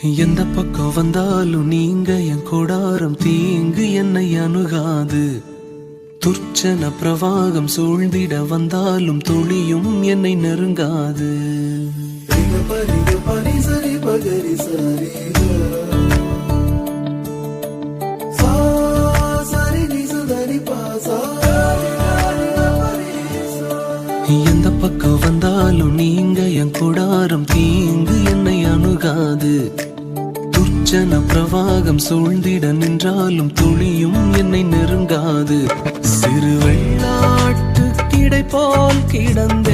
எந்த பக்கம் வந்தாலும் நீங்க என் கொடாரம் தீங்கு என்னை அணுகாது. துர்ச்சன பிரவாகம் சூழ்ந்திட வந்தாலும் துளியும் என்னை நெருங்காது. எந்த பக்கம் வந்தாலும் நீங்க என் கொடாரம் தீங்கு என்னை அணுகாது. துர்ச்சன பிரவாகம் சூழ்ந்திட நின்றாலும் துளியும் என்னை நெருங்காது. சிறு வெள்ளாட்டு கிடை போல் கிடந்தே